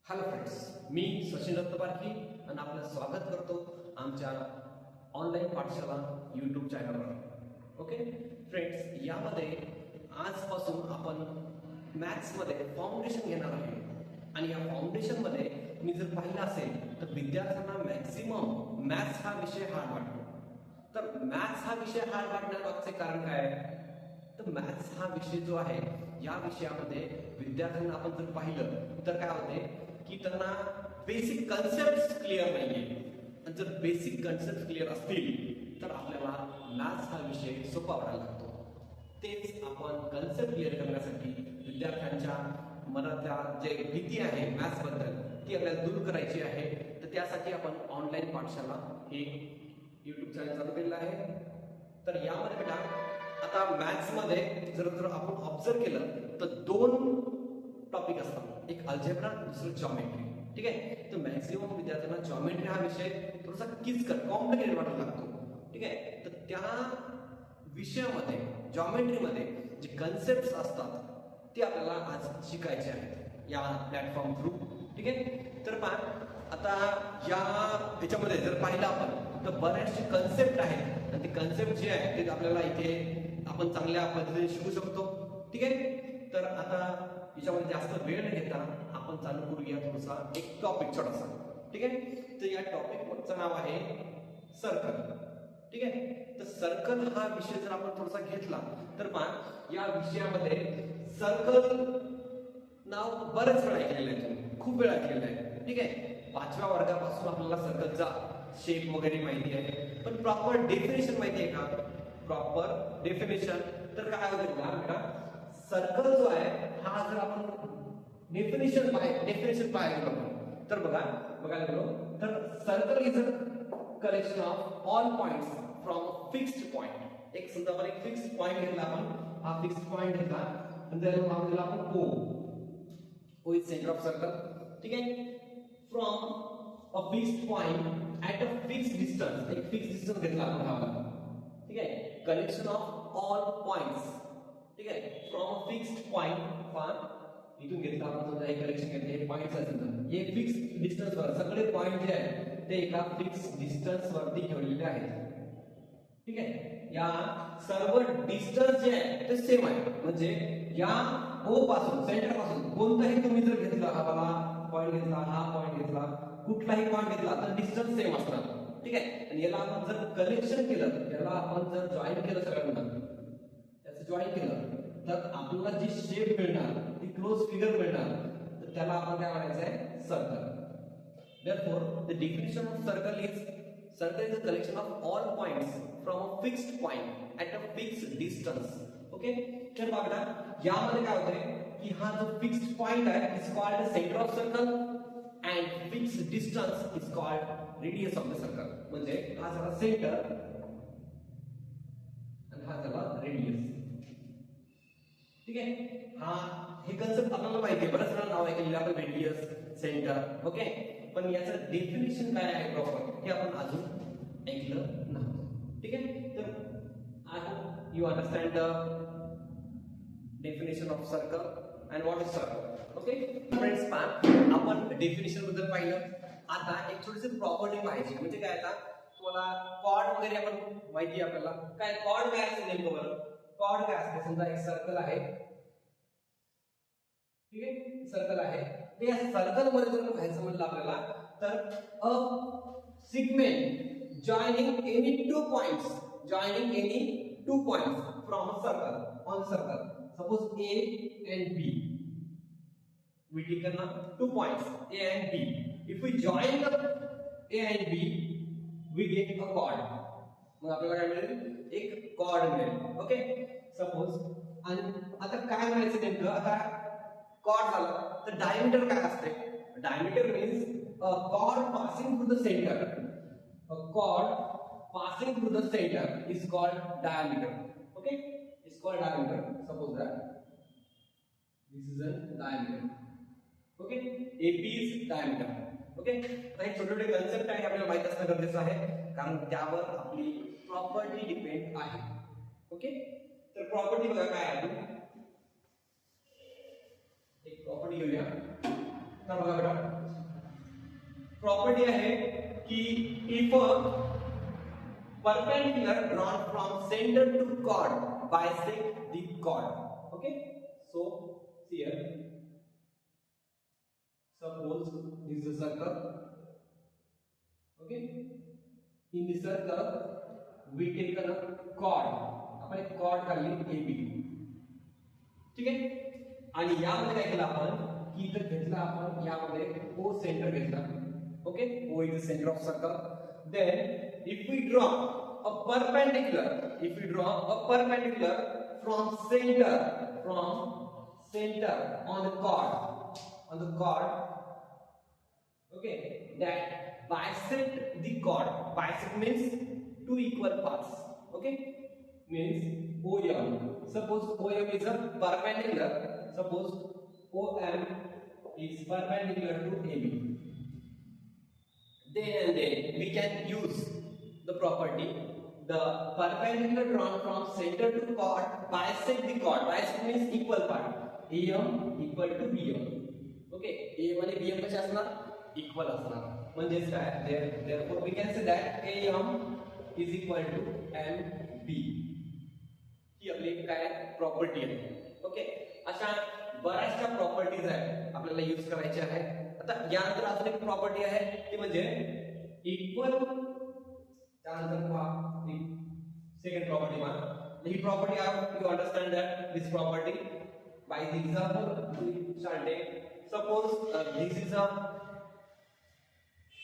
Hello friends, मी सचिन रत्नपारखी आणि आपलं स्वागत करतो आमच्या ऑनलाईन पाठशाला यूट्यूब चॅनलवर. ओके फ्रेंड्स, यामध्ये आजपासून आपण मॅथ्समध्ये फाउंडेशन घेणार आहे. आणि या फाउंडेशनमध्ये मी जर पाहिलं असेल तर विद्यार्थ्यांना मॅक्सिमम मॅथ्स हा विषय हार्ड वाटतो. तर मॅथ्स हा विषय हार्ड वाटण्यामागचे कारण काय आहे? तर मॅथ्स हा विषय जो आहे, या विषयामध्ये विद्यार्थ्यांना आपण जर पाहिलं तर काय होते की त्यांना बेसिक कन्सेप्ट क्लिअर नाहीये. आणि जर बेसिक कन्सेप्ट क्लिअर असतील तर आपल्याला मॅथ्स हा विषय सोपा वाटायला लागतो. तेच आपण कन्सेप्ट क्लिअर करण्यासाठी विद्यार्थ्यांच्या मनातल्या जे भीती आहे मॅथ्स बद्दल ती आपल्याला दूर करायची आहे. तर त्यासाठी आपण ऑनलाईन पाठशाला हे यूट्यूब चॅनल चालू केलेलं आहे. तर यामध्ये बेटा आता मॅथ्समध्ये जर आपण ऑब्झर्व केलं तर दोन टॉपिक असतात, एक अल्जेब्रा, दुसरं जॉमेट्री. ठीक आहे. तर मॅक्सिमम विद्यार्थ्यांना जॉमेट्री हा विषय थोडासा किचकट कॉम्प्लिकेटेड वाटायला लागतो. ठीक आहे. तर त्या विषयामध्ये जॉमेट्रीमध्ये जे कन्सेप्ट असतात ते आपल्याला आज शिकायचे आहेत या प्लॅटफॉर्म थ्रू. ठीक आहे. तर आता याच्यामध्ये जर पाहिलं आपण तर बऱ्याचशे कन्सेप्ट आहेत आणि ते कन्सेप्ट जे आहे ते आपल्याला इथे आपण चांगल्या पद्धतीने शिकू शकतो. ठीक आहे. तर आता याच्यामध्ये जास्त वेळ न घेता आपण चालू करूया थोडासा एक टॉपिक छोटासा. ठीक आहे. तर या टॉपिकचं नाव आहे सर्कल. ठीक आहे. तर सर्कल हा विषय जर आपण थोडासा घेतला तर या विषयामध्ये सर्कल नाव बरेच वेळा ऐकलेलं आहे, तुम्ही खूप वेळा ऐकलेलं आहे. ठीक आहे. 5व्या वर्गापासून आपल्याला सर्कलचा शेप वगैरे माहिती आहे, पण प्रॉपर डेफिनेशन माहिती आहे का? प्रॉपर डेफिनेशन तर काय होतं बेटा, सर्कल जो आहे हा जर आपण डेफिनेशन पाहायला आपण तर बघायला गेलो तर circle is a collection of all points from a fixed point. एक समजा आपण एक फिक्स्ड पॉइंट घेतला, आपण हा फिक्स्ड पॉइंट घेतला आणि त्याला नाव दिलं आपण O is centre of circle. ठीक आहे. From a fixed point at a fixed distance, एक फिक्स्ड डिस्टन्स घेतला आपण हा. ठीक आहे. Collection of all points. ठीक आहे. फ्रॉम अ फिक्स्ड पॉइंट इथून घेतला आपण, समजा हे कलेक्शन घेतले, हे पॉइंट्स आहेत समजा, हे फिक्स डिस्टन्स वर सगळे पॉइंट जे आहेत ते एका फिक्स डिस्टन्स वरती ठेवलेले आहेत. ठीक आहे. या सर्व डिस्टन्स जे आहे ते सेम आहे. म्हणजे या O पासून, सेंटर पासून कोणताही तुम्ही जर घेतला, हा वाला पॉइंट घेतला, हा पॉइंट घेतला, कुठलाही पॉइंट घेतला तर डिस्टन्स सेम असणार. ठीक आहे. आणि याला आपण जर कलेक्शन केलं, याला आपण जर जॉईन केलं सगळ्यांना, याचं जॉईन केलं तर आपल्याला जी शेप मिळणार, ती क्लोज फिगर मिळणार, तर त्याला आपण काय म्हणायचं आहे? Circle. Therefore, the definition of circle is a collection of all points from a fixed point at a fixed distance. Okay? तर बघा यामध्ये काय होतंय की हा जो फिक्स्ड पॉइंट आहे is called centre of circle and fixed distance is called radius of the circle. म्हणजे हा झाला सेंटर आणि हा झाला रेडियस. ठीक आहे. हे कन्सेप्ट आपल्याला माहिती आहे, बरंच वेळा नाव ऐकलेलं आपण, रेडियस, सेंटर. ओके. पण याचं डेफिनेशन काय आहे प्रॉपर हे आपण अजून ऐकलं नव्हतं. ठीक आहे. तर I hope you understand the definition of circle and what is circle. Okay friends, आपण डेफिनेशन बद्दल पाहिलं. आता एक थोडीशी प्रॉपर्टी पाहिजे. म्हणजे काय, आता तुम्हाला कॉर्ड वगैरे आपण माहिती आहे आपल्याला. काय कॉर्ड काय असते नेमकं? बरं, कॉर्ड काय असते? समजा एक सर्कल आहे. ठीक आहे. सर्कल आहे. ते या सर्कल मध्ये जर पाहायचं म्हटलं आपल्याला तर a segment joining any two points from a circle on circle. Suppose A and B. We taken two points A and B. If we join the A and B, we get a chord. मग आपल्याला काय मिळेल? एक chord मिळेल. Okay. Suppose आणि आता काय म्हणायचं नेमकं, आता chord झाला तर डायमीटर काय असते? Diameter means a chord passing through the center. A chord passing through the center is called diameter. Okay? It's called diameter. Suppose that this is a diameter. Okay? AP is diameter. Okay? तर हे छोटे छोटे concept आहे, आपल्याला माहित असणं गरजेचं आहे, कारण त्यावर आपली प्रॉपर्टी डिपेंड आहे. ओके. तर प्रॉपर्टी बघा काय आहे, एक प्रॉपर्टी घेऊया. तर बघा बेटा प्रॉपर्टी आहे की if perpendicular drawn from center to chord bisect the chord. Okay, so here suppose this is a circle. Okay, in the circle we take a chord. आपण एक chord काढली AB. ठीक आहे, आणि यामध्ये काय केलं आपण की इथं घेतला आपण यामध्ये O सेंटर घेतला. Okay, O is the center of circle. Then if we draw a perpendicular from center on the chord, okay, that bisect the chord. Bisect means two equal parts. Okay, means OM. Suppose OM is a perpendicular. Suppose OM is perpendicular to AB. Then we can use the property the perpendicular drawn from center to chord bisect the chord. Bisect means equal part. AM equal to BM. Okay, AM आणि BM कसे असणार equal असणार. म्हणजेच काय therefore we can say that AM is equal to MB. ही आपली काय property आहे. Okay, अशा बऱ्याचशा प्रॉपर्टीज आहेत आपल्याला यूज करायचे आहे. आता यानंतर अजून एक प्रॉपर्टी आहे ती म्हणजे इक्वल. त्यानंतर पहा सेकंड प्रॉपर्टी मला ही property you understand that this property by the example we shall take. Suppose this is a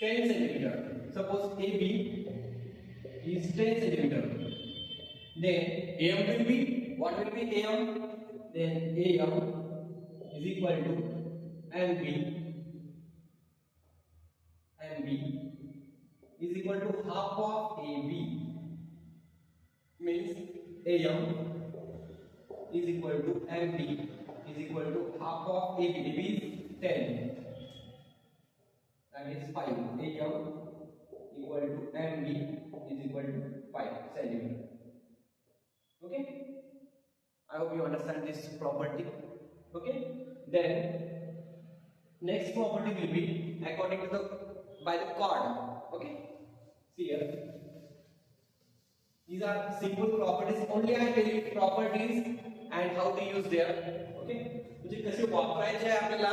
10 centimeter. Suppose AB is 10 centimeter. Then AM will be, what will be AM? Then AM is equal to MB. MB is equal to half of AB. Means AM is equal to MB is equal to half of AB. AB is 10. That is 5. AM equal to MB is equal to 5 centimeter. Okay, I hope you understand this property. Okay, then next property will be according to by the chord. Okay, see here, these are simple properties. Only I tell you properties and how to use them. Okay, म्हणजे कसे वापरायचे आहे आपल्याला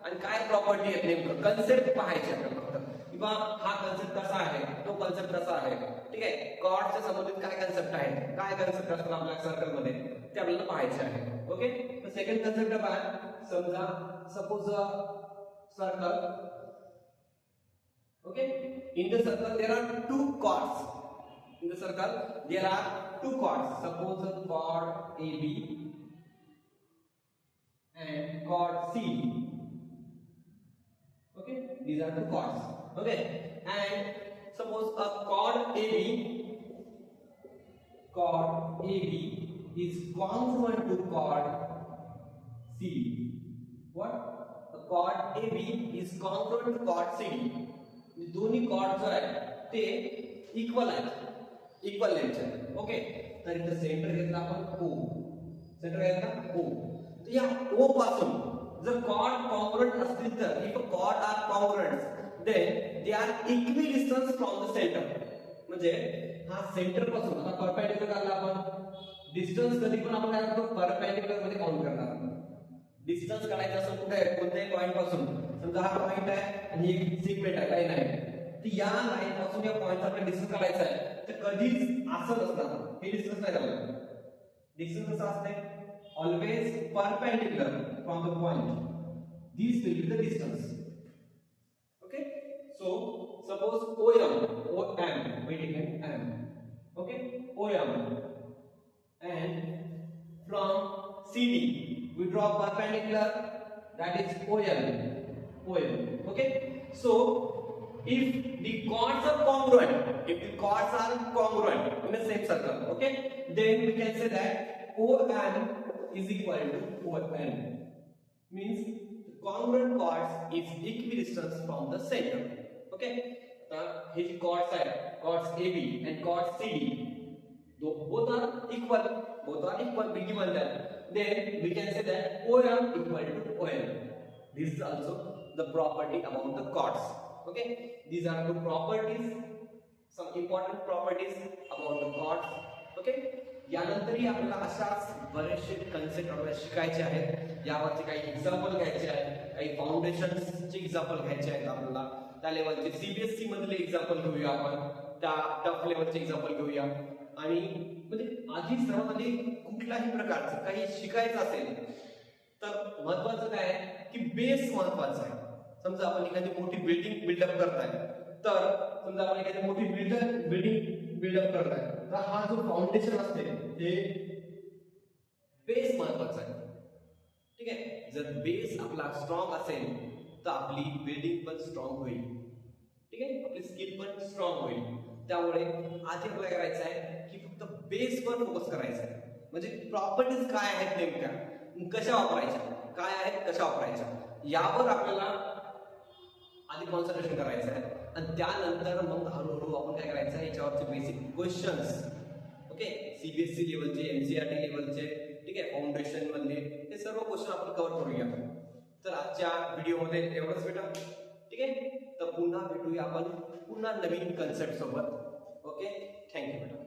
आणि काय property आहेत नेमकं concept पाहायचे आपल्याला फक्त, किंवा हा कन्सेप्ट कसा आहे तो कन्सेप्ट कसा आहे. ठीक आहे, कॉर्डच्या संबंधित काय कन्सेप्ट आहे, काय कन्सेप्ट असतात आपल्या सर्कल मध्ये ते आपल्याला पाहायचे आहे. ओके, तर सेकंड कन्सेप्ट काय, समजा suppose circle. Okay, in the circle there are two chords. In the circle there are two chords. Suppose a chord AB and chord CD. Okay, these are two chords. Okay, and suppose a chord AB is congruent to chord CD. What? A chord AB is congruent to chord CD. दोन्ही cord जो आहे ते equal आहेत, equal length आहे. Okay, तर इथे centre घेतला आपण O, सेंटर घेतला O. तर या O पासून जर कॉर्ड कॉन्ग्रुएंट असतील तर if chord are congruent then they are equidistance from the centre. म्हणजे हा सेंटर पासून आता परपेंडिक्युलर काढला आपण, डिस्टन्स कधी पण आपण काय करतो परपेंडिक्युलर मध्ये काउंट करणार. डिस्टन्स काढायचं असेल कुठे कोणत्याही पॉइंट पासून, समजा हा पॉइंट आहे आणि एक सेगमेंट आहे लाईन आहे, तर या लाईन पासून या पॉइंटचा आपल्याला डिस्टन्स काढायचा आहे. तर कधीच असं नसणार, हे डिस्टन्स नाही झालं. डिस्टन्स कसं असते, always perpendicular from the point, this will be the distance. Okay, so suppose OM we take M. Okay, OM, and from CD we draw perpendicular, that is OL. Okay, so if the chords are congruent in the same circle, okay, then we can say that OM is equal to ON. Means the congruent chords is equidistant from the center. Okay, हे जे chords आहे, chords AB and chords CD, both are equal, we given that. Then we can say that OM equal to OL. This is also the property about the chords. Okay, these are the properties, some important properties about the chords. Okay, यानंतरही आपल्याला अशाच बरेचसे concept आपल्याला शिकायचे आहेत, यावरचे काही example घ्यायचे आहेत, काही फाउंडेशनचे एक्झाम्पल घ्यायचे आहेत आपल्याला. त्या लेवलचे सीबीएसई मधले एक्झाम्पल घेऊया आपण, त्या टफ लेवलचे एक्झाम्पल घेऊया. आणि म्हणजे आधी सर्वांमध्ये कुठल्याही प्रकारचं काही शिकायचं असेल तर महत्वाचं काय आहे की बेस महत्वाचा आहे. समजा आपण एखादी मोठी बिल्डिंग बिल्डअप करताय, तर समजा आपण एखादी मोठी बिल्डिंग बिल्डअप करताय, तर हा जो फाउंडेशन असते हे बेस महत्वाचा आहे. ठीक आहे, जर बेस आपला स्ट्रॉंग असेल तर आपली बिल्डिंग पण स्ट्रॉंग होईल. ठीक आहे, आपली स्किल पण स्ट्रॉंग होईल. त्यामुळे आधी आपल्याला करायचं आहे की फक्त बेसवर फोकस करायचा आहे. म्हणजे प्रॉपर्टीज काय आहेत नेमक्या, कशा वापरायच्या, काय आहेत कशा वापरायच्या, यावर आपल्याला आधी कॉन्सन्ट्रेशन करायचं आहे. आणि त्यानंतर मग हळूहळू आपण काय करायचं आहे, याच्यावरचे बेसिक क्वेश्चन्स, ओके, सीबीएसई लेवलचे, एनसीईआरटी लेवलचे, ठीक आहे, फाउंडेशन मधले हे सर्व क्वेश्चन आपण कव्हर करूया. तर आजच्या व्हिडिओमध्ये एवढंच बेटा. ठीक आहे, तर पुन्हा भेटूया आपण पुन्हा नवीन कन्सेप्ट सोबत. ओके, थँक्यू बेटा.